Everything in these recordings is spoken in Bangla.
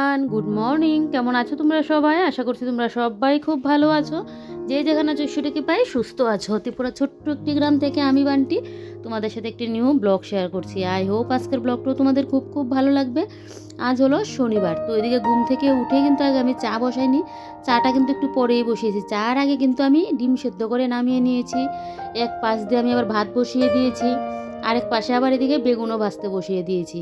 Everyone, good morning. কেমন আছো তোমরা সবাই? আশা করছি তোমরা সবাই খুব ভালো আছো। যে যেখানে আছো ঈশ্বরকে পাই সুস্থ আছো। ত্রিপুরা ছোট্ট একটি গ্রাম থেকে আমি বান্টি তোমাদের সাথে একটি নিউ ব্লগ শেয়ার করছি। আই হোপ আজকের ব্লগটাও তোমাদের খুব খুব ভালো লাগবে। আজ হলো শনিবার, তো এদিকে ঘুম থেকে উঠে কিন্তু আগে আমি চা বসাইনি, চাটা কিন্তু একটু পরেই বসিয়েছি। চার আগে কিন্তু আমি ডিম সেদ্ধ করে নামিয়ে নিয়েছি। এক পাশ দিয়ে আমি আবার ভাত বসিয়ে দিয়েছি, আরেক পাশে আবার এদিকে বেগুনও ভাজতে বসিয়ে দিয়েছি।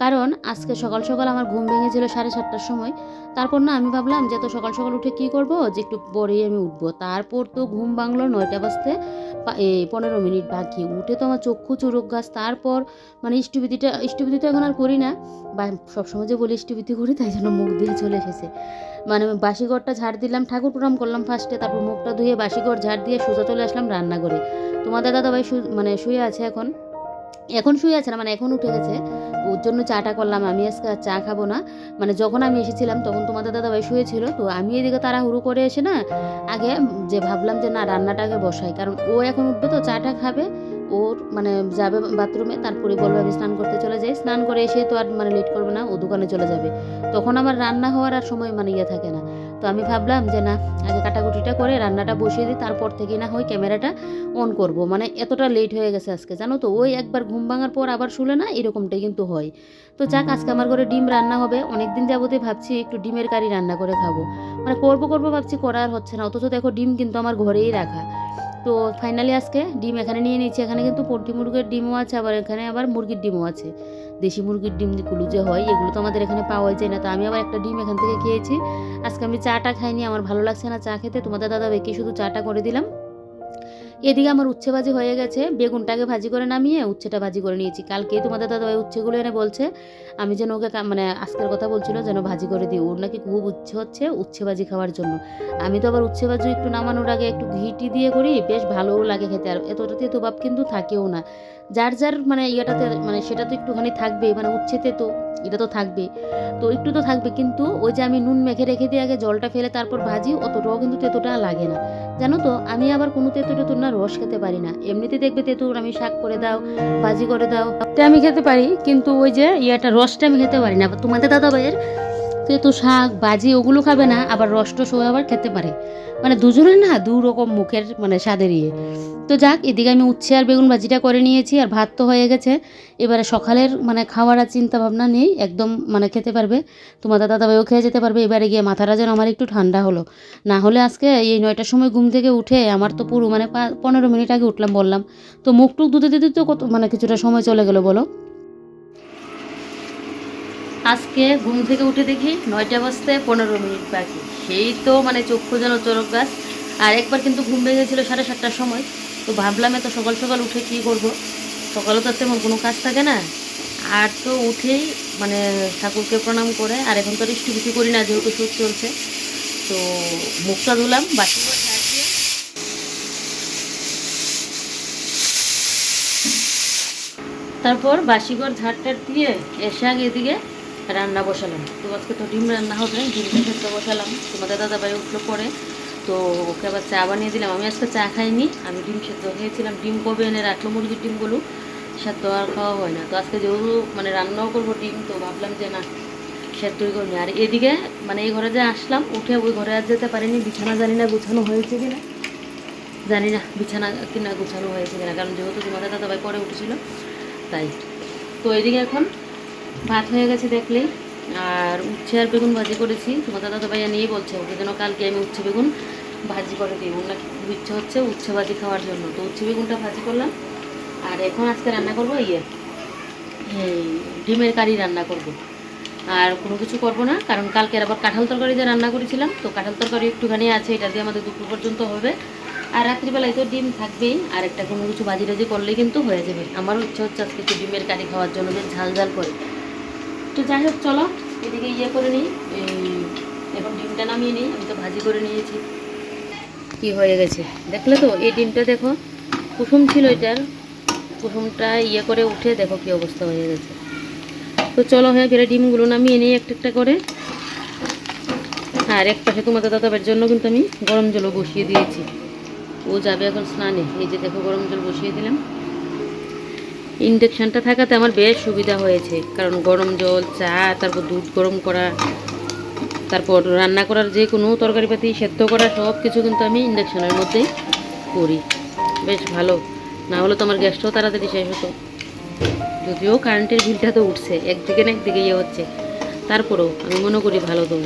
কারণ আজকে সকাল সকাল আমার ঘুম ভেঙেছিল 7:30টার সময়। তারপর না আমি ভাবলাম যে এত সকাল সকাল উঠে কি করব, যে একটু পরেই আমি উঠবো। তারপর তো ঘুম ভাঙলো 9টা বাজতে 15 মিনিট বাকি। উঠে তো আমার চক্ষু চুরক গাছ। তারপর মানে ইষ্টবিধিটা এখন আর করি না, বা সবসময় যে বলি ইষ্টবিধি করি, তাই জন্য মুখ দিয়ে চলে এসেছে। মানে বাসিঘরটা ঝাড় দিলাম, ঠাকুর প্রণাম করলাম ফার্স্টে, তারপর মুখটা ধুয়ে বাসিঘর ঝাড় দিয়ে সোজা চলে আসলাম রান্নাঘরে। তোমাদের দাদাভাই মানে শুয়ে আছে এখন শুয়ে আছে না, মানে এখন উঠে গেছে। ওর জন্য চাটা করলাম। আমি আজকে আর চা খাবো না। মানে যখন আমি এসেছিলাম তখন তোমাদের দাদাভাই শুয়েছিল, তো আমি এদিকে তাড়াহুড়ো করে এসে না আগে যে ভাবলাম যে না রান্নাটা আগে বসাই, কারণ ও এখন উঠবে তো চাটা খাবে। ওর মানে যাবে বাথরুমে, তারপরে বলবে আমি স্নান করতে চলে যাই। স্নান করে এসে তো আর মানে লেট করবে না, ও দোকানে চলে যাবে। তখন আমার রান্না হওয়ার আর সময় মানে ইয়ে থাকে না। তো আমি ভাবলাম যে না আগে কাটাকুটিটা করে রান্নাটা বসিয়ে দিই, তারপর থেকে না হয় ক্যামেরাটা অন করব। মানে এতটা লেট হয়ে গেছে আজকে, জানো তো। ওই একবার ঘুম ভাঙার পর আবার শুলে না, এরকমটাই কিন্তু হয়। তো যাক, আজকে আমার ঘরে ডিম রান্না হবে। অনেকদিন যাবতে ভাবছি একটু ডিমের কারি রান্না করে খাবো, মানে করবো ভাবছি, করা আর হচ্ছে না। অথচ দেখো ডিম কিন্তু আমার ঘরেই রাখা। তো ফাইনালি আজকে ডিম এখানে নিয়ে নিচ্ছি। এখানে কিন্তু পোল্ট্রি মুরগির ডিমও আছে, আবার এখানে আবার মুরগির ডিমও আছে। দেশি মুরগির ডিমগুলো যে হয়, এগুলো তো আমাদের এখানে পাওয়াই যায় না। তো আমি আবার একটা ডিম এখান থেকে খেয়েছি। আজকে আমি চাটা খাইনি, আমার ভালো লাগছে না চা খেতে। তোমাদের দাদা ভাইকে শুধু চাটা করে দিলাম। এদিকে আমার উচ্ছে ভাজি হয়ে গেছে। বেগুনটাকে ভাজি করে নামিয়ে উচ্ছেটা ভাজি করে নিয়েছি। কালকেই তোমাদের দাদাভাই উচ্ছেগুলো এনে বলছে, আমি যেন ওকে মানে আজকের কথা বলছিল যেন ভাজি করে দিই। ওর নাকি খুব ইচ্ছে হচ্ছে উচ্ছে ভাজি খাওয়ার জন্য। আমি তো আবার উচ্ছে ভাজি একটু নামানোর আগে একটু ঘিটি দিয়ে করি, বেশ ভালোও লাগে খেতে। আর এতটাতে তো ভাব কিন্তু থাকেও না। যার যার মানে ইয়েটাতে মানে সেটা তো একটুখানি থাকবে, মানে উচ্ছেতে তো এটা তো থাকবে। তো একটু তো থাকবে, কিন্তু ওই যে আমি নুন মেখে রেখে দিয়ে আগে জলটা ফেলে তারপর ভাজি, অতটাও কিন্তু তেতোটা লাগে না। জানো তো, আমি আবার কোনো তেঁতুর না রস খেতে পারি না। এমনিতে দেখবে তেঁতুর আমি শাক করে দাও, ভাজি করে দাও, এটা আমি খেতে পারি, কিন্তু ওই যে রসটা আমি খেতে পারি না। আবার তোমাদের দাদা ভাইয়ের তেঁতু শাক ভাজি ওগুলো খাবে না, আবার রসটা সবাই আবার খেতে পারে। মানে দুজনের না দু রকম মুখের মানে স্বাদের ইয়ে। তো যাক, এদিকে আমি উচ্ছে আর বেগুন ভাজিটা করে নিয়েছি, আর ভাত তো হয়ে গেছে। এবারে সকালের মানে খাওয়ার আর চিন্তা ভাবনা নেই, একদম মানে খেতে পারবে। তোমাদের দাদাভাইও খেয়ে যেতে পারবে। এবারে গিয়ে মাথাটা যেন আমার একটু ঠান্ডা হলো। না হলে আজকে এই 9টার সময় ঘুম থেকে উঠে আমার তো পুরো মানে 15 মিনিট আগে উঠলাম বললাম, তো মুখ টুক ধুতে দিতে তো কত মানে কিছুটা সময় চলে গেল বলো। আজকে ঘুম থেকে উঠে দেখি 9টা বাজতে 15 মিনিট বাকি। সেই তো মানে চক্ষু যেন চরক গাছ। আর একবার কিন্তু ঘুম ভেঙেছিল 7:30টার সময়। তো ভাবলাম এত সকাল সকাল উঠে কী করব, সকালে তো তেমন কোনো কাজ থাকে না। আর তো উঠেই মানে ঠাকুরকে প্রণাম করে, আর এখন তো আর ইষ্টভূতি করি না যেহেতু শীত চলছে। তো মুখটা ধুলাম, বাসি করে ঝাড় দিয়ে, তারপর বাসিঘর ঝাড়টার দিয়ে এসে আগে এদিকে রান্না বসালাম। তো আজকে তো ডিম রান্না হবে, ডিমটা সেদ্ধ বসালাম। তোমাদের দাদাভাই উঠলো পরে, তো ওকে আবার চা বানিয়ে দিলাম। আমি আজকে চা খাইনি, আমি ডিম সেদ্ধ খেয়েছিলাম। ডিম কবে এনে রাখলো মুরগির ডিমগুলো, সেদ্ধ আর খাওয়া হয় না। তো আজকে যেহেতু মানে রান্নাও করবো ডিম, তো ভাবলাম যে না সেদ্ধই করবি। আর এদিকে মানে এই ঘরে যে আসলাম, উঠে ওই ঘরে আর যেতে পারিনি। বিছানা জানি না গুছানো হয়েছে কিনা, জানি না বিছানা কিনা গুছানো হয়েছে কিনা, কারণ যেহেতু তোমাদের দাদাভাই পরে উঠেছিল তাই। তো এদিকে এখন ভাত হয়ে গেছে দেখলেই, আর উচ্ছে আর বেগুন ভাজি করেছি। তোমাদের দাদা ভাইয়া নিয়েই বলছে ওকে যেন কালকে আমি উচ্ছে বেগুন ভাজি করে দিই। ওর নাকি খুব ইচ্ছে হচ্ছে উচ্ছে ভাজি খাওয়ার জন্য। তো উচ্ছে বেগুনটা ভাজি করলাম। আর এখন আজকে রান্না করবো এই ডিমের কারি রান্না করব। আর কোনো কিছু করব না, কারণ কালকের আবার কাঁঠাল তরকারি যে রান্না করেছিলাম, তো কাঁঠাল তরকারি একটুখানি আছে, এটা দিয়ে আমাদের দুপুর পর্যন্ত হবে। আর রাত্রিবেলায় তো ডিম থাকবেই, আর একটা কোনো কিছু ভাজি টাজি করলে কিন্তু হয়ে যাবে। আমারও ইচ্ছা হচ্ছে আজকে একটু ডিমের কারি খাওয়ার জন্য, বেশ ঝাল ঝাল করে। তো যাই হোক চলো এদিকে করে নিই, এখন ডিমটা নামিয়ে নিই। আমি তো ভাজি করে নিয়েছি। কি হয়ে গেছে দেখলে তো, এই ডিমটা দেখো, কুসুম ছিল এটার, কুসুমটা করে উঠে দেখো কি অবস্থা হয়ে গেছে। তো চলো হ্যাঁ ফেরে ডিমগুলো নামিয়ে নিই একটা একটা করে। আর এক পাশে তোমাদের দাদাবার জন্য কিন্তু আমি গরম জলও বসিয়ে দিয়েছি। ও যাবে এখন স্নানে। এই যে দেখো গরম জল বসিয়ে দিলাম। ইন্ডাকশানটা থাকাতে আমার বেশ সুবিধা হয়েছে, কারণ গরম জল, চা, তারপর দুধ গরম করা, তারপর রান্না করার যে কোনো তরকারিপাতি সেদ্ধ করা সব কিছু কিন্তু আমি ইন্ডাকশনের মধ্যেই করি। বেশ ভালো, না হলে তো আমার গ্যাসটাও তাড়াতাড়ি শেষ হতো। যদিও কারেন্টের বিলটা তো উঠছে, একদিকে না একদিকে ইয়ে হচ্ছে, তারপরেও আমি মনে করি ভালো তো।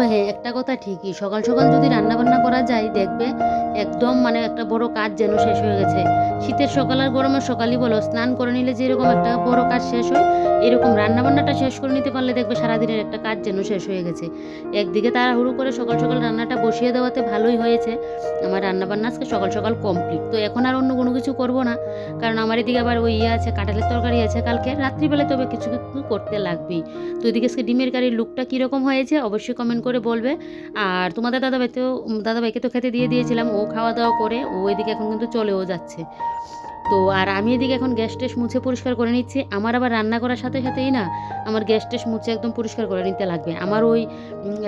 তবে হ্যাঁ, একটা কথা ঠিকই, সকাল সকাল যদি রান্না বান্না করা যায় দেখবে একদম মানে একটা বড় কাজ যেন শেষ হয়ে গেছে। শীতের সকাল আর গরমের সকালই বলো, স্নান করে নিলে যেরকম একটা বড় কাজ শেষ হয়, এরকম রান্না বান্নাটা শেষ করে নিতে পারলে দেখবে সারাদিনের একটা কাজ যেন শেষ হয়ে গেছে। একদিকে তাড়াহুড়ো করে সকাল সকাল রান্নাটা বসিয়ে দেওয়াতে ভালোই হয়েছে, আমার রান্না বান্না আজকে সকাল সকাল কমপ্লিট। তো এখন আর অন্য কোনো কিছু করব না, কারণ আমার এদিকে আবার ওই ইয়ে আছে, কাঁঠালের তরকারি আছে কালকে রাত্রিবেলায়, তবে কিছু কিছু করতে লাগবেই। তো এদিকে আজকে ডিমের কারির লুকটা কীরকম হয়েছে অবশ্যই কমেন্ট করে বলবে। আর তোমাদের দাদাভাইকে তো খেতে দিয়ে দিয়েছিলাম, ও খাওয়া দাওয়া করে ও এদিকে এখন কিন্তু চলেও যাচ্ছে। তো আর আমি এদিকে এখন গ্যাস টেস মুছে পরিষ্কার করে নিচ্ছি। আমার আবার রান্না করার সাথে সাথেই না আমার গ্যাস টেস মুছে একদম পরিষ্কার করে নিতে লাগবে। আমার ওই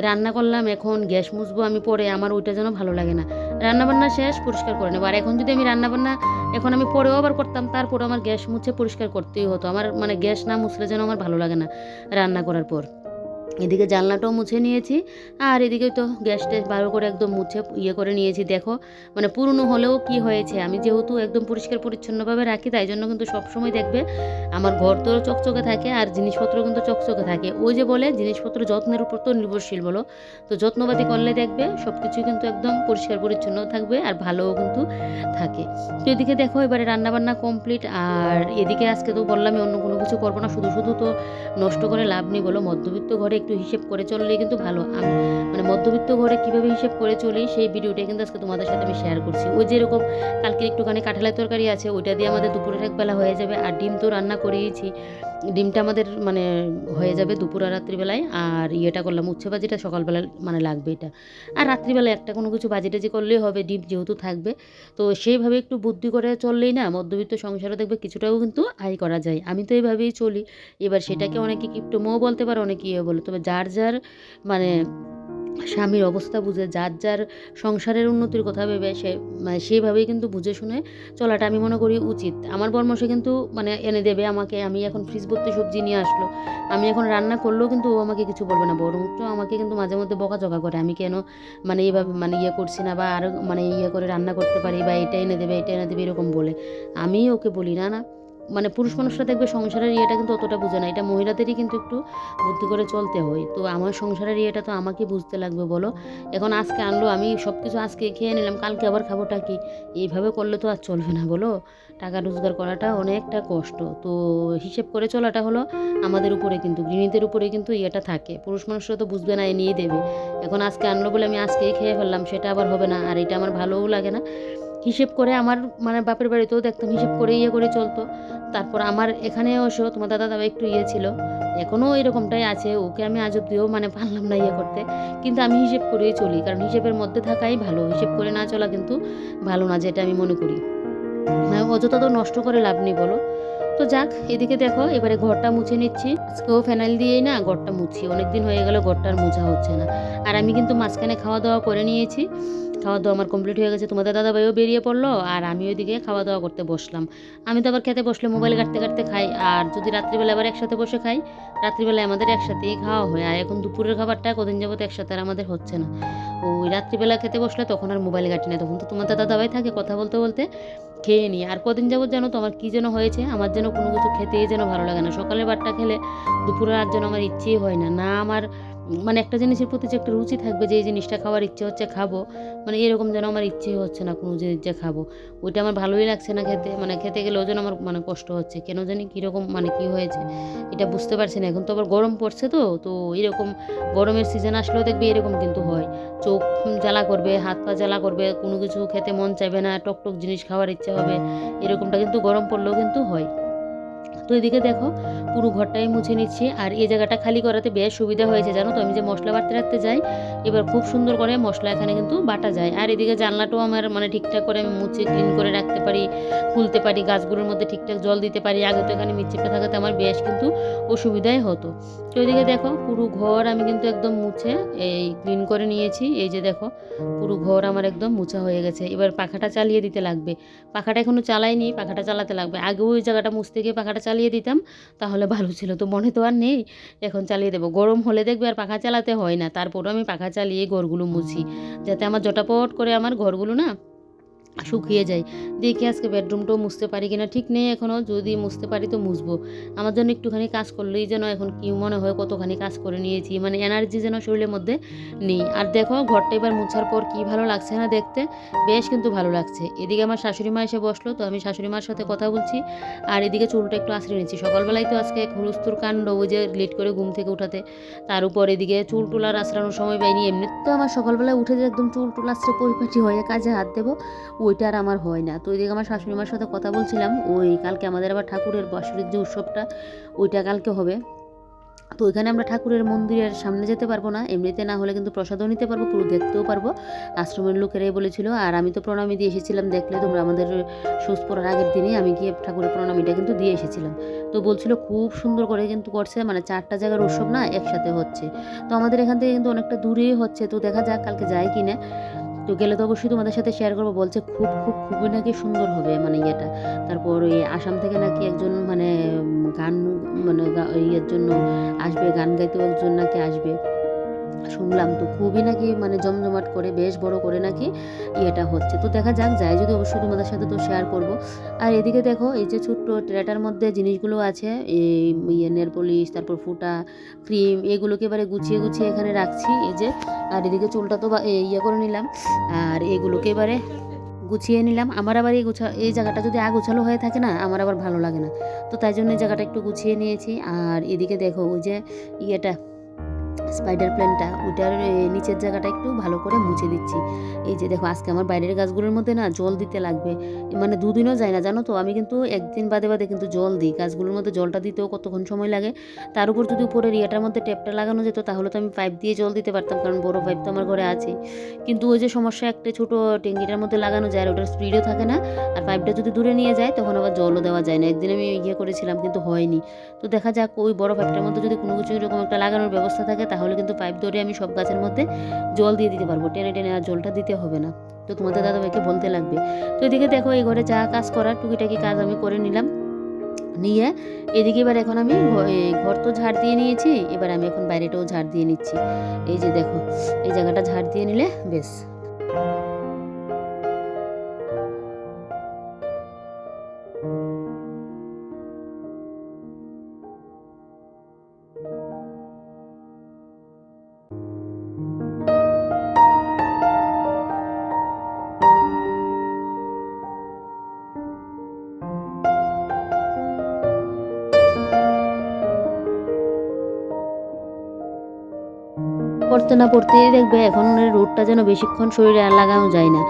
রান্না করলাম এখন গ্যাস মুছবো আমি পরে, আমার ওইটা যেন ভালো লাগে না। রান্নাবান্না শেষ পরিষ্কার করে নেবো। আর এখন যদি আমি রান্নাবান্না এখন আমি পরেও আবার করতাম, তারপরে আমার গ্যাস মুছে পরিষ্কার করতেই হতো। আমার মানে গ্যাস না মুছলে যেন আমার ভালো লাগে না রান্না করার পর। এদিকে জানলাটাও মুছে নিয়েছি, আর এদিকে তো গ্যাস ট্যাস ভালো করে একদম মুছে ইয়ে করে নিয়েছি। দেখো মানে পুরনো হলেও কি হয়েছে, আমি যেহেতু একদম পরিষ্কার পরিচ্ছন্নভাবে রাখি, তাই জন্য কিন্তু সবসময় দেখবে আমার ঘর তো চকচকে থাকে আর জিনিসপত্র কিন্তু চকচকে থাকে। ওই যে বলে জিনিসপত্র যত্নের উপর তো নির্ভরশীল বলো, তো যত্নপাতি করলে দেখবে সব কিছুই কিন্তু একদম পরিষ্কার পরিচ্ছন্ন থাকবে আর ভালোও কিন্তু থাকে। তো এদিকে দেখো এবারে রান্নাবান্না কমপ্লিট। আর এদিকে আজকে তো বললামই অন্য কোনো কিছু করবো না, শুধু শুধু তো নষ্ট করে লাভ নেই বলো। মধ্যবিত্ত ঘরে একটু হিসেব করে চললেই কিন্তু ভালো। আমি মানে মধ্যবিত্ত ঘরে কীভাবে হিসেব করে চলি সেই ভিডিওটা কিন্তু আজকে তোমাদের সাথে আমি শেয়ার করছি। ওই যেরকম কালকে একটুখানি কাঁঠালের তরকারি আছে, ওইটা দিয়ে আমাদের দুপুরের একবেলা হয়ে যাবে। আর ডিম তো রান্না করেইছি, ডিমটা আমাদের মানে হয়ে যাবে দুপুর আর রাত্রিবেলায়। আর ইয়েটা করলাম উচ্ছে ভাজিটা সকালবেলা মানে লাগবে এটা। আর রাত্রিবেলায় একটা কোনো কিছু ভাজি টাজি করলেই হবে, ডিম যেহেতু থাকবে। তো সেইভাবে একটু বুদ্ধি করে চললেই না মধ্যবিত্ত সংসারে দেখবে কিছুটাও কিন্তু আয় করা যায়। আমি তো এইভাবেই চলি। এবার সেটাকে অনেকে কিপ্টোমও বলতে পারে, অনেকে ইয়ে বলে, তবে যার যার মানে স্বামীর অবস্থা বুঝে, যার যার সংসারের উন্নতির কথা ভেবে সে মানে সেইভাবেই কিন্তু বুঝে শুনে চলাটা আমি মনে করি উচিত। আমার বরমশাই কিন্তু মানে এনে দেবে আমাকে, আমি এখন ফ্রিজ ভর্তি সবজি নিয়ে আসলো, আমি এখন রান্না করলেও কিন্তু ও আমাকে কিছু বলবে না, বরঞ্চ আমাকে কিন্তু মাঝে মধ্যে বকাঝকা করে আমি কেন মানে এইভাবে মানে ইয়ে করছি না, বা আরও মানে ইয়ে করে রান্না করতে পারি, বা এটা এনে দেবে এটা এনে দেবে এরকম বলে। আমি ওকে বলি না না, মানে পুরুষ মানুষরা দেখবে সংসারের ইয়েটা কিন্তু অতটা বুঝে না, এটা মহিলাদেরই কিন্তু একটু বুদ্ধি করে চলতে হয়। তো আমার সংসারের ইয়েটা তো আমাকে বুঝতে লাগবে বলো। এখন আজকে আনলো, আমি সব কিছু আজকে খেয়ে নিলাম, কালকে আবার খাবোটা কি? এইভাবে করলে তো আর চলবে না বলো। টাকা রোজগার করাটা অনেকটা কষ্ট, তো হিসেব করে চলাটা হলো আমাদের উপরে, কিন্তু গৃহিণীদের উপরে কিন্তু ইয়েটা থাকে। পুরুষ মানুষরা তো বুঝবে না, এ নিয়ে দেবে। এখন আজকে আনলো বলে আমি আজকেই খেয়ে ফেললাম, সেটা আবার হবে না, আর এটা আমার ভালোও লাগে না। হিসেব করে আমার মানে বাপের বাড়িতেও দেখতাম হিসেব করে ইয়ে করে চলতো। তারপর আমার এখানে এসেও তোমার দাদা একটু ইয়ে ছিল, এখনও এরকমটাই আছে, ওকে আমি আজ অব্দিও মানে পারলাম না ইয়ে করতে। কিন্তু আমি হিসেব করেই চলি, কারণ হিসেবের মধ্যে থাকাই ভালো, হিসেব করে না চলা কিন্তু ভালো না, যেটা আমি মনে করি। মানে অযথা তো নষ্ট করে লাভ নেই বলো। তো যাক, এদিকে দেখো এবারে ঘরটা মুছে নিচ্ছি। আজকেও ফেনাইল দিয়েই না ঘরটা মুছি, অনেকদিন হয়ে গেল ঘরটা আর মোছা হচ্ছে না। আর আমি কিন্তু মাঝখানে খাওয়া দাওয়া করে নিয়েছি, খাওয়া দাওয়া আমার কমপ্লিট হয়ে গেছে। তোমাদের দাদাভাইও বেরিয়ে পড়লো, আর আমি ওইদিকে খাওয়া দাওয়া করতে বসলাম। আমি তো আবার খেতে বসলে মোবাইল ঘাঁটতে ঘাঁটতে খাই, আর যদি রাত্রিবেলা আবার একসাথে বসে খাই, রাত্রিবেলায় আমাদের একসাথেই খাওয়া হয়। আর এখন দুপুরের খাবারটা কদিন যাবত একসাথে আর আমাদের হচ্ছে না। ওই রাত্রিবেলা খেতে বসলে তখন আর মোবাইল ঘাঁটি না, তখন তো তোমাদের দাদাভাই থাকে, কথা বলতে বলতে খেয়ে নিই। আর কদিন যাবত জানো তো আমার কী যেন হয়েছে, আমার যেন কোনো কিছু খেতেই যেন ভালো লাগে না। সকালের বারটা খেলে দুপুরের আর যেন আমার ইচ্ছেই হয় না। না আমার মানে একটা জিনিসের প্রতি যে একটা রুচি থাকবে যে এই জিনিসটা খাওয়ার ইচ্ছে হচ্ছে খাবো, মানে এরকম যেন আমার ইচ্ছেই হচ্ছে না কোনো জিনিস যে খাবো, ওইটা আমার ভালোই লাগছে না খেতে। মানে খেতে গেলেও যেন আমার মানে কষ্ট হচ্ছে, কেন জানি কীরকম মানে কী হয়েছে এটা বুঝতে পারছি না। এখন তো আবার গরম পড়ছে, তো এরকম গরমের সিজন আসলেও দেখবে এরকম কিন্তু হয়, চোখ জ্বালা করবে, হাত পা জ্বালা করবে, কোনো কিছু খেতে মন চাইবে না, টকটক জিনিস খাওয়ার ইচ্ছা হবে, এরকমটা কিন্তু গরম পড়লেও কিন্তু হয়। তো এদিকে দেখো পুরো ঘরটাই মুছে নিচ্ছি। আর এই জায়গাটা খালি করাতে বেশ সুবিধা হয়েছে জানো তো, আমি যে মশলা বাটতে রাখতে যাই এবার খুব সুন্দর করে মশলা এখানে কিন্তু বাটা যায়। আর এদিকে জানলাটাও আমার মানে ঠিকঠাক করে আমি মুছে ক্লিন করে রাখতে পারি, খুলতে পারি, গাছগুলোর মধ্যে ঠিকঠাক জল দিতে পারি। আগে তো এখানে মিটচিপটা থাকাতে আমার বেশ কিন্তু অসুবিধাই হতো। তো এদিকে দেখো পুরো ঘর আমি কিন্তু একদম মুছে এই ক্লিন করে নিয়েছি। এই যে দেখো পুরো ঘর আমার একদম মুছা হয়ে গেছে। এবার পাখাটা চালিয়ে দিতে লাগবে, পাখাটা এখনও চালাইনি, পাখাটা চালাতে লাগবে। আগেও ওই জায়গাটা মুছতে গিয়ে পাখাটা চালিয়ে দিতাম তাহলে ভালো ছিল, তো মনে তো আর নেই, এখন চালিয়ে দেবো। গরম হলে দেখবে আর পাখা চালাতে হয় না, তারপরও আমি পাখা চালিয়ে ঘরগুলো মুছি যাতে আমার জটাপট করে আমার ঘরগুলো না শুকিয়ে যায়। দেখি আজকে বেডরুমটাও মুছতে পারি কিনা ঠিক নেই এখনও, যদি মুছতে পারি তো মুছবো। আমার জন্য একটুখানি কাজ করলেই যেন এখন কি মনে হয় কতখানি কাজ করে নিয়েছি, মানে এনার্জি যেন শরীরের মধ্যে নেই। আর দেখো ঘরটা এবার মুছার পর কি ভালো লাগছে না দেখতে, বেশ কিন্তু ভালো লাগছে। এদিকে আমার শাশুড়ি মা এসে বসলো, তো আমি শাশুড়ি মার সাথে কথা বলছি আর এদিকে চুলটা একটু আঁচড়ে নিচ্ছি। সকালবেলায় তো আজকে হুলস্থুর কাণ্ড, ওই যে লেট করে ঘুম থেকে উঠাতে, তার উপর এদিকে চুল টুল আর আঁচড়ানোর সময় পাইনি। এমনি তো আমার সকালবেলায় উঠে যে একদম চুল টুল আঁচড়ে পরিপাটি হয়ে কাজে হাত দেবো, ওইটা আর আমার হয় না। তো ওইদিকে আমার শাশুড়ি মার সাথে কথা বলছিলাম, ওই কালকে আমাদের আবার ঠাকুরের বাৎসরিক যে উৎসবটা ওইটা কালকে হবে। তো ওইখানে আমরা ঠাকুরের মন্দিরের সামনে যেতে পারবো না, এমনিতে না হলে কিন্তু প্রসাদও নিতে পারবো, পুরো দেখতেও পারবো। আশ্রমের লোকেরাই বলেছিল। আর আমি তো প্রণামী দিয়ে এসেছিলাম, দেখলে তোমরা আমাদের সুচ পড়ার আগের দিনেই আমি গিয়ে ঠাকুরের প্রণামীটা কিন্তু দিয়ে এসেছিলাম। তো বলছিল খুব সুন্দর করে কিন্তু করছে, মানে 4টা জায়গার উৎসব না একসাথে হচ্ছে। তো আমাদের এখান থেকে কিন্তু অনেকটা দূরেই হচ্ছে, তো দেখা যাক কালকে যাই কিনা। তো গেলে তো অবশ্যই তোমাদের সাথে শেয়ার করবো। বলছে খুবই নাকি সুন্দর হবে মানে ইয়েটা। তারপর ওই আসাম থেকে নাকি একজন মানে গান মানে ইয়ের জন্য আসবে, গান গাইতেও একজন নাকি আসবে শুনলাম। তো খুবই নাকি মানে জমজমাট করে বেশ বড় করে নাকি ইয়েটা হচ্ছে। তো দেখা যাক, যাই যদি অবশ্যই তোমাদের সাথে তো শেয়ার করব। আর এদিকে দেখো এই যে ছোট্ট ট্রেটার মধ্যে জিনিসগুলো আছে, এই নেল পলিশ, তারপর ফুটা, ক্রিম, এগুলোকে এবারে গুছিয়ে গুছিয়ে এখানে রাখছি। এই যে আর এদিকে চুলটা তো ইয়ে করে নিলাম, আর এগুলোকে এবারে গুছিয়ে নিলাম। আমার আবার এই জায়গাটা যদি আগোছালো হয়ে থাকে না আমার আবার ভালো লাগে না, তো তাই জন্য এই জায়গাটা একটু গুছিয়ে নিয়েছি। আর এদিকে দেখো ওই যে ইয়েটা স্পাইডার প্ল্যান্টটা, ওইটার নিচের জায়গাটা একটু ভালো করে মুছে দিচ্ছি। এই যে দেখো আজকে আমার বাইরের গাছগুলোর মধ্যে না জল দিতে লাগবে, মানে দুদিনও যায় না জানো তো। আমি কিন্তু একদিন বাদে বাদে কিন্তু জল দিই, গাছগুলোর মধ্যে জলটা দিতেও কতক্ষণ সময় লাগে। তার উপর যদি উপরের ইয়েটার মধ্যে ট্যাপটা লাগানো যেত তাহলে তো আমি পাইপ দিয়ে জল দিতে পারতাম, কারণ বড় পাইপ তো আমার ঘরে আছে। কিন্তু ওই যে সমস্যা, একটা ছোটো ট্যাঙ্কিটার মধ্যে লাগানো যায় আর ওটার স্পিডও থাকে না, আর পাইপটা যদি দূরে নিয়ে যায় তখন আবার জলও দেওয়া যায় না। একদিন আমি ইয়ে করেছিলাম কিন্তু হয়নি। তো দেখা যাক ওই বড় পাইপটার মধ্যে যদি কোনো কিছু এরকম একটা লাগানোর ব্যবস্থা থাকে তাহলে কিন্তু পাইপ ধরে আমি সব গাছের মধ্যে জল দিয়ে দিতে পারবো, টেনে টেনে আর জলটা দিতে হবে না। তো তোমাদের দাদাভাইকে বলতে লাগবে। তো এদিকে দেখো এই ঘরে যা কাজ করার টুকিটাকি কাজ আমি করে নিলাম, নিয়ে এদিকে এবার এখন আমি ঘর তো ঝাড় দিয়ে নিয়েছি, এবার আমি এখন বাইরেটাও ঝাড় দিয়ে নিচ্ছি। এই যে দেখো এই জায়গাটা ঝাড় দিয়ে নিলে বেশ। পড়তে না পড়তেই দেখবে এখন রোদটা যেন বেশিক্ষণ শরীরে আর লাগানো যায় না।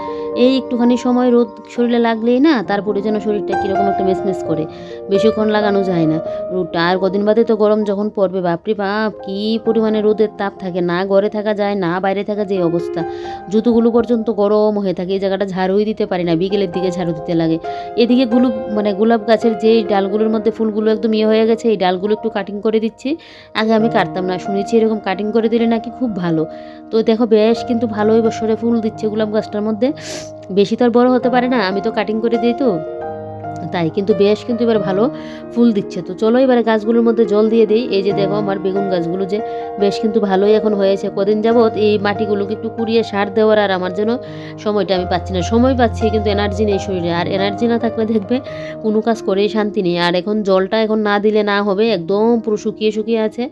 এই একটুখানি সময় রোদ শরীরে লাগলেই না তারপরে যেন শরীরটা কীরকম একটা মেসমেস করে, বেশিক্ষণ লাগানো যায় না রোদটা। আর কদিন বাদে তো গরম যখন পড়বে বাপরে বাপ কী পরিমাণে রোদের তাপ থাকে, না ঘরে থাকা যায় না বাইরে থাকা যে অবস্থা, জুতোগুলো পর্যন্ত গরম হয়ে থাকে। এই জায়গাটা ঝাড়ুই দিতে পারি না, বিকেলের দিকে ঝাড়ু দিতে লাগে। এদিকে মানে গোলাপ গাছের যে ডালগুলোর মধ্যে ফুলগুলো একদম ইয়ে হয়ে গেছে, এই ডালগুলো একটু কাটিং করে দিচ্ছি। আগে আমি কাটতাম না, শুনেছি এরকম কাটিং করে দিলে নাকি খুব ভালো। তো দেখো বেশ কিন্তু ভালোই বছরে ফুল দিচ্ছে গোলাপ গাছটার মধ্যে, বেশি তো আর বড় হতে পারে না, আমি তো কাটিং করে দিই তো তাই, কিন্তু বেশ কিন্তু এবার ভালো ফুল দিচ্ছে। তো চলো এবারে গাছগুলোর মধ্যে জল দিয়ে দিই। এই যে দেখো আমার বেগুন গাছগুলো যে বেশ কিন্তু ভালোই এখন হয়েছে। কদিন যাবৎ এই মাটিগুলোকে একটু কুড়িয়ে সার দেওয়ার আর আমার যেন সময়টা আমি পাচ্ছি না, সময় পাচ্ছি কিন্তু এনার্জি নেই শরীরে। আর এনার্জি না থাকলে দেখবে কোনো কাজ করেই শান্তি নেই। আর এখন জলটা এখন না দিলে না হবে, একদম পুরো শুকিয়ে শুকিয়ে আছে।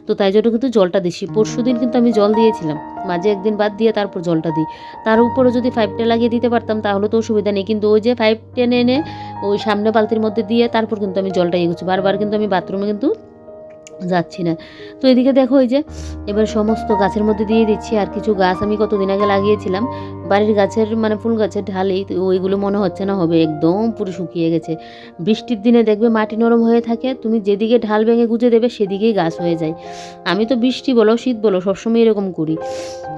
তো তাই জন্য কিন্তু জলটা দিচ্ছি। পরশুদিন কিন্তু আমি জল দিয়েছিলাম, মাঝে একদিন বাদ দিয়ে তারপর জলটা দিই। তার উপরে যদি পাইপটা লাগিয়ে দিতে পারতাম তাহলে তো অসুবিধা নেই, কিন্তু ওই যে পাইপ টেনে এনে ওই সামনে বালতির মধ্যে দিয়ে তারপর কিন্তু আমি জলটা ইয়ে করছি। বারবার কিন্তু আমি বাথরুমে কিন্তু যাচ্ছি না। তো এদিকে দেখো এই যে এবার সমস্ত গাছের মধ্যে দিয়ে দিচ্ছি। আর কিছু গাছ আমি কতদিন আগে লাগিয়েছিলাম বাড়ির গাছের মানে ফুল গাছের ঢালেই, তো ওইগুলো মনে হচ্ছে না হবে, একদম পুরো শুকিয়ে গেছে। বৃষ্টির দিনে দেখবে মাটি নরম হয়ে থাকে, তুমি যেদিকে ঢাল ভেঙে গুঁজে দেবে সেদিকেই গাছ হয়ে যায়। আমি তো বৃষ্টি বলো শীত বলো সবসময় এরকম করি,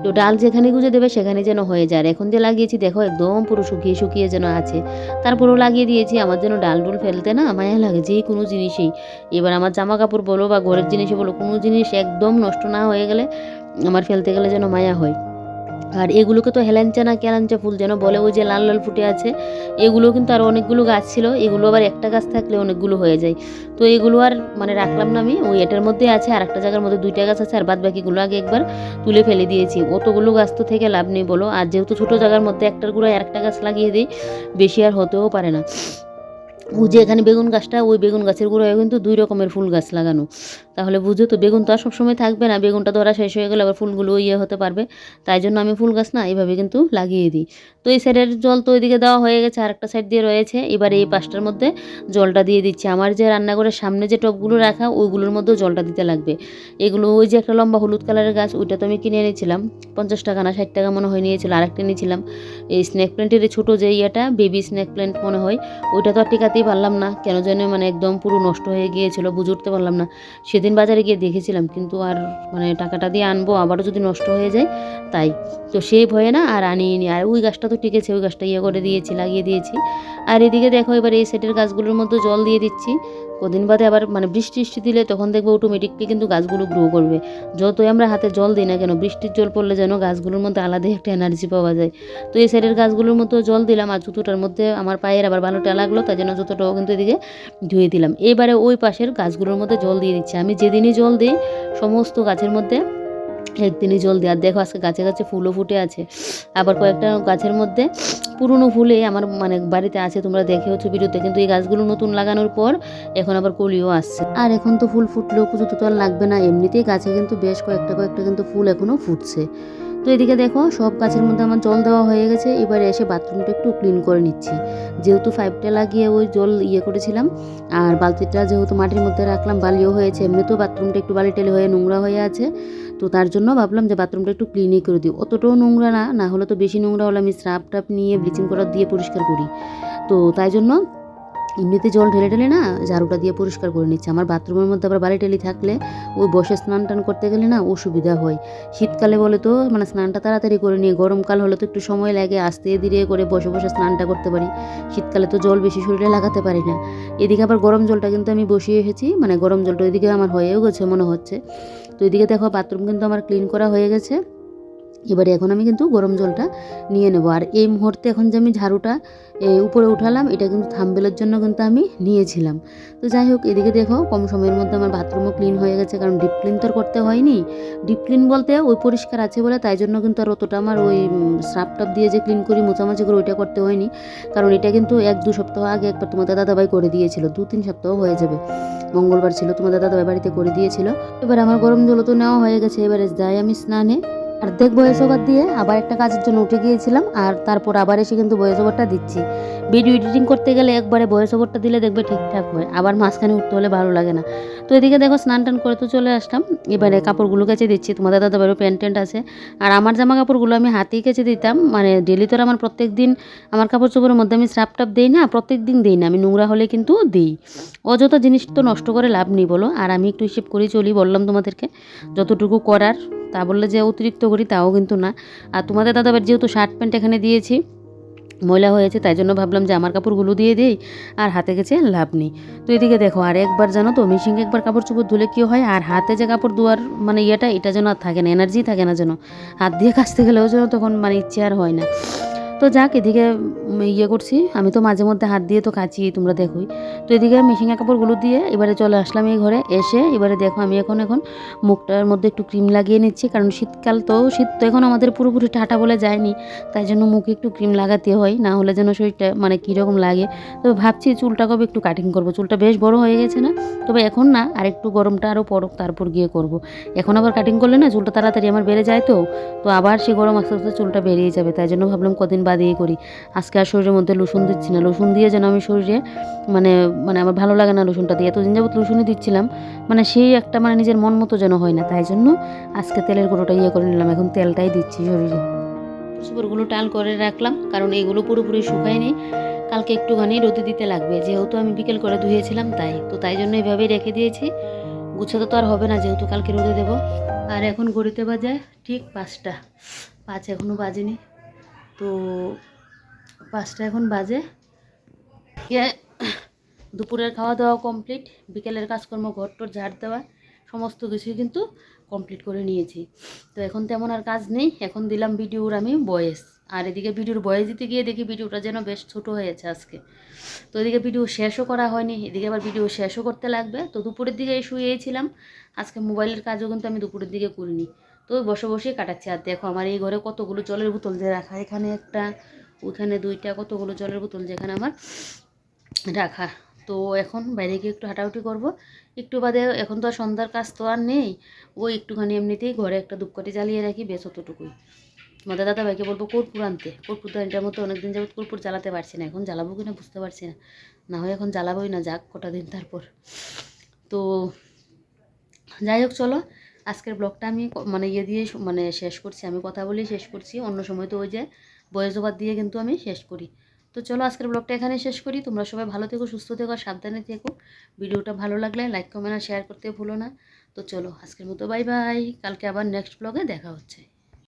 তো ডাল যেখানে গুঁজে দেবে সেখানে যেন হয়ে যায়। আর এখন যে লাগিয়েছি দেখো একদম পুরো শুকিয়ে শুকিয়ে যেন আছে, তারপরেও লাগিয়ে দিয়েছি। আমার যেন ডাল ডুল ফেলতে না মায়া লাগে যে কোনো জিনিসেই। এবার আমার জামা কাপড় বলো বা ঘরের জিনিসে বলো, কোনো জিনিস একদম নষ্ট না হয়ে গেলে আমার ফেলতে গেলে যেন মায়া হয়। আর এগুলোকে তো হেলাঞ্চা না কেলাঞ্চা ফুল যেন বলে, ওই যে লাল লাল ফুটে আছে, এগুলো কিন্তু আর অনেকগুলো গাছ ছিল, এগুলো আবার একটা গাছ থাকলে অনেকগুলো হয়ে যায়। তো এগুলো আর মানে রাখলাম না আমি, ওই এটার মধ্যে আছে, আর একটা জায়গার মধ্যে 2টা গাছ আছে, আর বাদ বাকিগুলো আগে একবার তুলে ফেলে দিয়েছি। অতগুলো গাছ তো থেকে লাভ নেই বলো, আর যেহেতু ছোটো জায়গার মধ্যে একটার গুঁড়ায় আরেকটা গাছ লাগিয়ে দিই, বেশি আর হতেও পারে না। ওই যে এখানে বেগুন গাছটা, ওই বেগুন গাছের গোড়ায় কিন্তু 2 রকমের ফুল গাছ লাগানো, তাহলে বুঝো তো বেগুন তো আর সবসময় থাকবে না, বেগুনটা ধরা শেষ হয়ে গেলে আবার ফুলগুলো হতে পারবে। তাই জন্য আমি ফুল গাছ না এইভাবে কিন্তু লাগিয়ে দিই। তো এই সাইডের জল তো ওইদিকে দেওয়া হয়ে গেছে, আর একটা সাইড দিয়ে রয়েছে, এবার এই পাশটার মধ্যে জলটা দিয়ে দিচ্ছি। আমার যে রান্নাঘরের সামনে যে টবগুলো রাখা ওইগুলোর মধ্যেও জলটা দিতে লাগবে। এগুলো ওই যে একটা লম্বা হলুদ কালারের গাছ, ওইটা তো আমি কিনে এনেছিলাম 50 টাকা না 60 টাকা মনে হয় নিয়েছিল। আরেকটা নিয়েছিলাম এই স্নেক প্ল্যান্টের ছোটো যে ইয়েটা, বেবি স্নেক প্ল্যান্ট মনে হয়, ওইটা তো আর টিকাতেই পারলাম না, কেন যেন মানে একদম পুরো নষ্ট হয়ে গিয়েছিল, বুঝে উঠতে পারলাম না। সেদিন বাজারে গিয়ে দেখেছিলাম, কিন্তু আর মানে টাকাটা দিয়ে আনবো আবারও যদি নষ্ট হয়ে যায়, তাই তো সেই ভয়ে না আর আনিনি। আর ওই গাছটা তো টিকেছে, ওই গাছটা করে দিয়েছি, লাগিয়ে দিয়েছি। আর এদিকে দেখো এবার এই সেটের গাছগুলোর মধ্যে জল দিয়ে দিচ্ছি। কদিন বাদে আবার মানে বৃষ্টি দিলে তখন দেখবো অটোমেটিকলি কিন্তু গাছগুলো গ্রো করবে। যতই আমরা হাতে জল দিই না কেন, বৃষ্টির জল পড়লে যেন গাছগুলোর মধ্যে আলাদাই একটা এনার্জি পাওয়া যায়। তো এই সাইডের গাছগুলোর মধ্যে জল দিলাম, আর জুতোটার মধ্যে আমার পায়ের আবার ভালোটা লাগলো, তাই জন্য জুতোটাও কিন্তু এদিকে ধুয়ে দিলাম। এবারে ওই পাশের গাছগুলোর মধ্যে জল দিয়ে দিচ্ছি। আমি যেদিনই জল দিই সমস্ত গাছের মধ্যে একদিনই জল দিই। আর দেখো আজকে গাছে গাছে ফুলও ফুটে আছে, আবার কয়েকটা গাছের মধ্যে পুরনো ফুলে আমার মানে বাড়িতে আছে, তোমরা দেখেওছো ভিডিওতে, কিন্তু এই গাছগুলো নতুন লাগানোর পর এখন আবার কলিও আসছে। আর এখন তো ফুল ফুটলেও পুজো তো আর লাগবে না, এমনিতেই গাছে কিন্তু বেশ কয়েকটা কিন্তু ফুল এখনও ফুটছে। তো এদিকে দেখো সব গাছের মধ্যে আমার জল দেওয়া হয়ে গেছে, এবারে এসে বাথরুমটা একটু ক্লিন করে নিচ্ছি। যেহেতু পাইপটা লাগিয়ে ওই জল করেছিলাম, আর বালতিটা যেহেতু মাটির মধ্যে রাখলাম, বালিও হয়েছে, এমনিতেও বাথরুমটা একটু বালি টেলে হয়ে নোংরা হয়ে আছে, তো তার জন্য ভাবলাম যে বাথরুমটা একটু ক্লিনই করে দিই। অতটাও নোংরা না, না হলে তো বেশি নোংরা হলে আমি স্রাব টাপ নিয়ে ব্লিচিং পাউডার দিয়ে পরিষ্কার করি, তো তাই জন্য এমনিতে জল ঢেলে ঢেলে না ঝাড়ুটা দিয়ে পরিষ্কার করে নিচ্ছে। আমার বাথরুমের মধ্যে আবার বালি টালি থাকলে ওই বসে স্নান টান করতে গেলে না অসুবিধা হয়। শীতকালে বলে তো মানে স্নানটা তাড়াতাড়ি করে নিয়ে, গরমকাল হলে তো একটু সময় লাগে, আস্তে ধীরে করে বসে বসে স্নানটা করতে পারি। শীতকালে তো জল বেশি শরীরে লাগাতে পারি না। এদিকে আবার গরম জলটা কিন্তু আমি বসিয়ে এসেছি, মানে গরম জলটা এদিকে আমার হয়েও গেছে মনে হচ্ছে। তো এদিকে দেখো বাথরুম কিন্তু আমার ক্লিন করা হয়ে গেছে। এবারে এখন আমি কিন্তু গরম জলটা নিয়ে নেব। আর এই মুহূর্তে এখন যে আমি ঝাড়ুটা উপরে উঠালাম, এটা কিন্তু থাম্বেলের জন্য কিন্তু আমি নিয়েছিলাম। তো যাই হোক, এদিকে দেখো কম সময়ের মধ্যে আমার বাথরুমও ক্লিন হয়ে গেছে, কারণ ডিপ ক্লিন তো আর করতে হয়নি। ডিপ ক্লিন বলতে ওই পরিষ্কার আছে বলে, তাই জন্য কিন্তু আর অতটা আমার ওই স্রাব টাপ দিয়ে যে ক্লিন করি মোছামাছি করে ওইটা করতে হয়নি। কারণ এটা কিন্তু 1-2 সপ্তাহ আগে একবার তোমাদের দাদাভাই করে দিয়েছিল, 2-3 সপ্তাহ হয়ে যাবে, মঙ্গলবার ছিল, তোমাদের দাদাভাই বাড়িতে করে দিয়েছিল। এবার আমার গরম জলও তো নেওয়া হয়ে গেছে, এবারে যাই আমি স্নানে। আর দেখ ভয়েস ওভার দিয়ে আবার একটা কাজের জন্য উঠে গিয়েছিলাম, আর তারপর আবার এসে কিন্তু ভয়েস ওভারটা দিচ্ছি। ভিডিও এডিটিং করতে গেলে একবারে ভয়েস ওভারটা দিলে দেখবে ঠিকঠাক হয়, আবার মাঝখানে উঠতে হলে ভালো লাগে না। তো এদিকে দেখো স্নান টান করে তো চলে আসলাম, এবারে কাপড়গুলো কেচে দিচ্ছি। তোমাদের দাদাবারও প্যান্ট ট্যান্ট আছে, আর আমার জামা কাপড়গুলো আমি হাতেই কেচে দিতাম, মানে ডেলি তো আমার প্রত্যেক দিন আমার কাপড় চোপড়ের মধ্যে আমি স্রাব টাপ দিই না, প্রত্যেক দিন দিই না, আমি নোংরা হলে কিন্তু দিই। অযথা জিনিস তো নষ্ট করে লাভ নেই বলো। আর আমি একটু হিসেব করেই চলি, বললাম তোমাদেরকে যতটুকু করার, তা বললে যে অতিরিক্ত করি তাও কিন্তু না। আর তোমাদের দাদাবার যেহেতু শার্ট প্যান্ট এখানে দিয়েছি ময়লা হয়েছে, তাই জন্য ভাবলাম যে আমার কাপড়গুলো দিয়ে দিই, আর হাতে গেছে লাভ নেই। তো এদিকে দেখো আর একবার জানো তো মেশিনে একবার কাপড় চোপড় ধুলে কী হয়, আর হাতে যে কাপড় ধোয়ার মানে এটা যেন আর থাকে না, এনার্জি থাকে না, যেন হাত দিয়ে কাচতে গেলেও যেন তখন মানে ইচ্ছে আর হয় না। তো যাক, এদিকে করছি আমি তো মাঝে মধ্যে হাত দিয়ে তো কাচি, তোমরা দেখোই। তো এদিকে মেশিনের কাপড়গুলো দিয়ে এবারে চলে আসলাম এই ঘরে। এসে এবারে দেখো আমি এখন মুখটার মধ্যে একটু ক্রিম লাগিয়ে নিচ্ছি, কারণ শীতকাল তো, শীত তো এখন আমাদের পুরোপুরি ঠাটা বলে যায়নি, তাই জন্য মুখে একটু ক্রিম লাগাতে হয়, না হলে যেন শরীরটা মানে কীরকম লাগে। তো ভাবছি চুলটা কবে একটু কাটিং করব, চুলটা বেশ বড় হয়ে গেছে না, তবে এখন না, আর একটু গরমটা আরও পড়ুক তারপর গিয়ে করব। এখন আবার কাটিং করলে না চুলটা তাড়াতাড়ি আমার বেড়ে যায়, তো আবার সে গরম আস্তে আস্তে চুলটা বেরিয়ে যাবে, তাই জন্য ভাবলাম কদিন বাদেই করি। আজকে আর শরীরের মধ্যে লোশন দিচ্ছি না, লোশন দিয়ে যেন আমি শরীরে মানে মানে আমার ভালো লাগে না লোশনটা দিয়ে, এতদিন যাবত লোশনই দিচ্ছিলাম, মানে সেই একটা মানে নিজের মন মতো যেন হয় না, তাই জন্য আজকে তেলের গুঁড়োটা করে নিলাম, এখন তেলটাই দিচ্ছি শরীরে। কাপড় চোপড়গুলো টাল করে রাখলাম, কারণ এগুলো পুরোপুরি শুকায়নি, কালকে একটুখানি রোদে দিতে লাগবে, যেহেতু আমি বিকেল করে ধুয়েছিলাম তাই জন্য এইভাবেই রেখে দিয়েছি। গুছাতে তো আর হবে না, যেহেতু কালকে রোদে দেবো। আর এখন ঘড়িতে বাজে ঠিক 5টা, 5 এখনও বাজেনি। তো 5টা এখন বাজে। দুপুরের খাওয়া দাওয়া কমপ্লিট, বিকেলের কাজকর্ম, ঘরটর ঝাড় দেওয়া, সমস্ত কিছুই কিন্তু কমপ্লিট করে নিয়েছি। তো এখন তেমন আর কাজ নেই, এখন দিলাম ভিডিওর আমি ভয়েস। আর এদিকে ভিডিওর ভয়েস দিতে গিয়ে দেখি ভিডিওটা যেন বেশ ছোট হয়েছে আজকে। তো এদিকে ভিডিও শেষও করা হয়নি, এদিকে আবার ভিডিও শেষও করতে লাগবে। তো দুপুরের দিকে শুয়েছিলাম, আজকে মোবাইলের কাজও কিন্তু আমি দুপুরের দিকে করিনি। তো বসে বসেই কাটাচ্ছি। আর দেখো আমার এই ঘরে কতগুলো জলের বোতল যে রাখা, এখানে একটা, ওইখানে 2টা, কতগুলো জলের বোতল যেখানে আমার রাখা। তো এখন বাইরে গিয়ে একটু হাঁটাহুটি করবো, একটু বাদে। এখন তো আর সন্ধ্যার কাজ তো আর নেই, ওই একটুখানি এমনিতেই ঘরে একটা ধূপকাঠি জ্বালিয়ে রাখি, বেশ অতটুকুই। তোমাদের দাদাভাইকে বলবো কর্পূর আনতে, কর্পূর তো এটার মতো অনেকদিন যাবত কর্পূর জ্বালাতে পারছি না, এখন জ্বালাবো কিনা বুঝতে পারছি না, না হয় এখন জ্বালাবোই না, যাক কটা দিন তারপর। তো যাই হোক, চলো আজকের ব্লগটা আমি দিয়ে শেষ করছি, আমি কথা বলেই শেষ করছি। অন্য সময় তো ওই যে ভয়েস ওভার দিয়ে কিন্তু আমি শেষ করি। তো চলো আজকের ব্লগটা এখানে শেষ করি। তোমরা সবাই ভালো থেকো, সুস্থ থেকো, সাবধানে থেকো। ভিডিওটা ভালো লাগলে লাইক কমেন্ট আর শেয়ার করতে ভুলো না। তো চলো আজকের মতো বাই বাই, কালকে আবার নেক্সট ব্লগে দেখা হচ্ছে।